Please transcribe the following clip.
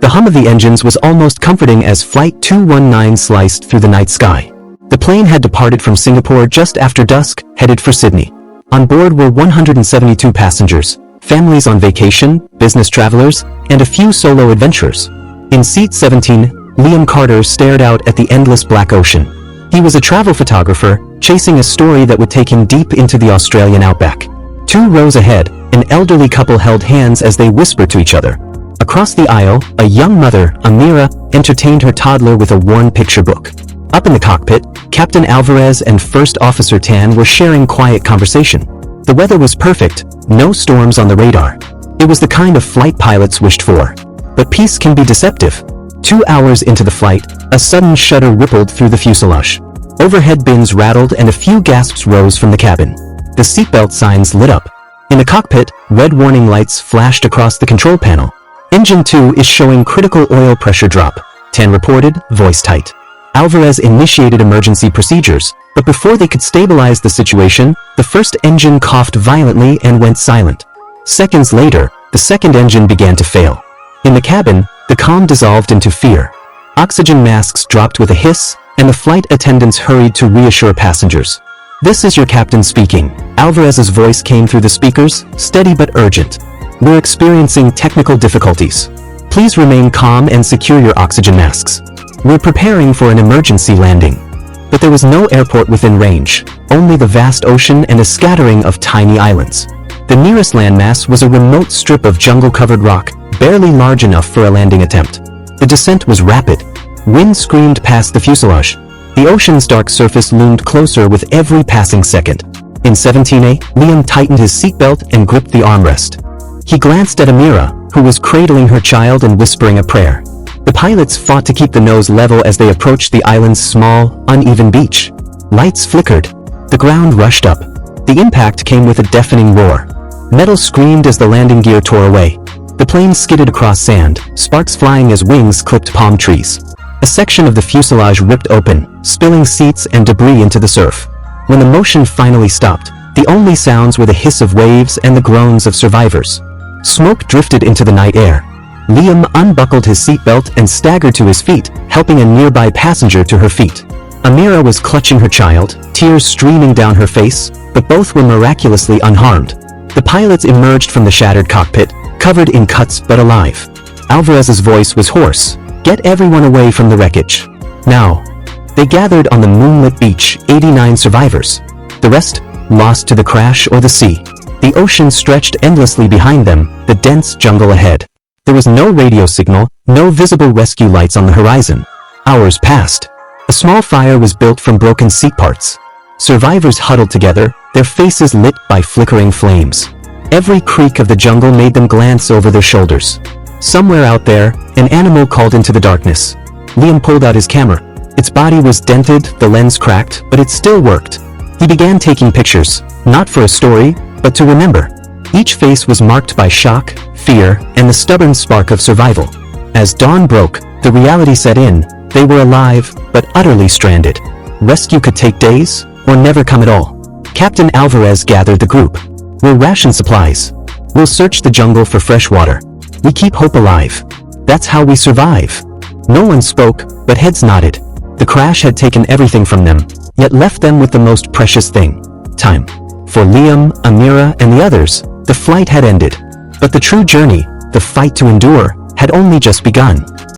The hum of the engines was almost comforting as Flight 219 sliced through the night sky. The plane had departed from Singapore just after dusk, headed for Sydney. On board were 172 passengers, families on vacation, business travelers, and a few solo adventurers. In seat 17, Liam Carter stared out at the endless black ocean. He was a travel photographer, chasing a story that would take him deep into the Australian outback. 2 rows ahead, an elderly couple held hands as they whispered to each other. Across the aisle, a young mother, Amira, entertained her toddler with a worn picture book. Up in the cockpit, Captain Alvarez and First Officer Tan were sharing quiet conversation. The weather was perfect, no storms on the radar. It was the kind of flight pilots wished for. But peace can be deceptive. 2 hours into the flight, a sudden shudder rippled through the fuselage. Overhead bins rattled and a few gasps rose from the cabin. The seatbelt signs lit up. In the cockpit, red warning lights flashed across the control panel. Engine 2 is showing critical oil pressure drop, Tan reported, voice tight. Alvarez initiated emergency procedures, but before they could stabilize the situation, the first engine coughed violently and went silent. Seconds later, the second engine began to fail. In the cabin, the calm dissolved into fear. Oxygen masks dropped with a hiss, and the flight attendants hurried to reassure passengers. "This is your captain speaking." Alvarez's voice came through the speakers, steady but urgent. "We're experiencing technical difficulties. Please remain calm and secure your oxygen masks. We're preparing for an emergency landing." But there was no airport within range, only the vast ocean and a scattering of tiny islands. The nearest landmass was a remote strip of jungle-covered rock, barely large enough for a landing attempt. The descent was rapid. Wind screamed past the fuselage. The ocean's dark surface loomed closer with every passing second. In 17A, Liam tightened his seatbelt and gripped the armrest. He glanced at Amira, who was cradling her child and whispering a prayer. The pilots fought to keep the nose level as they approached the island's small, uneven beach. Lights flickered. The ground rushed up. The impact came with a deafening roar. Metal screamed as the landing gear tore away. The plane skidded across sand, sparks flying as wings clipped palm trees. A section of the fuselage ripped open, spilling seats and debris into the surf. When the motion finally stopped, the only sounds were the hiss of waves and the groans of survivors. Smoke drifted into the night air. Liam unbuckled his seatbelt and staggered to his feet, helping a nearby passenger to her feet. Amira was clutching her child, tears streaming down her face, but both were miraculously unharmed. The pilots emerged from the shattered cockpit, covered in cuts but alive. Alvarez's voice was hoarse. "Get everyone away from the wreckage. Now." They gathered on the moonlit beach, 89 survivors. The rest, lost to the crash or the sea. The ocean stretched endlessly behind them, the dense jungle ahead. There was no radio signal, no visible rescue lights on the horizon. Hours passed. A small fire was built from broken seat parts. Survivors huddled together, their faces lit by flickering flames. Every creak of the jungle made them glance over their shoulders. Somewhere out there, an animal called into the darkness. Liam pulled out his camera. Its body was dented, the lens cracked, but it still worked. He began taking pictures, not for a story, but to remember. Each face was marked by shock, fear, and the stubborn spark of survival. As dawn broke, the reality set in. They were alive, but utterly stranded. Rescue could take days, or never come at all. Captain Alvarez gathered the group. "We'll ration supplies. We'll search the jungle for fresh water. We keep hope alive. That's how we survive." No one spoke, but heads nodded. The crash had taken everything from them, yet left them with the most precious thing: time. For Liam, Amira, and the others, the flight had ended. But the true journey, the fight to endure, had only just begun.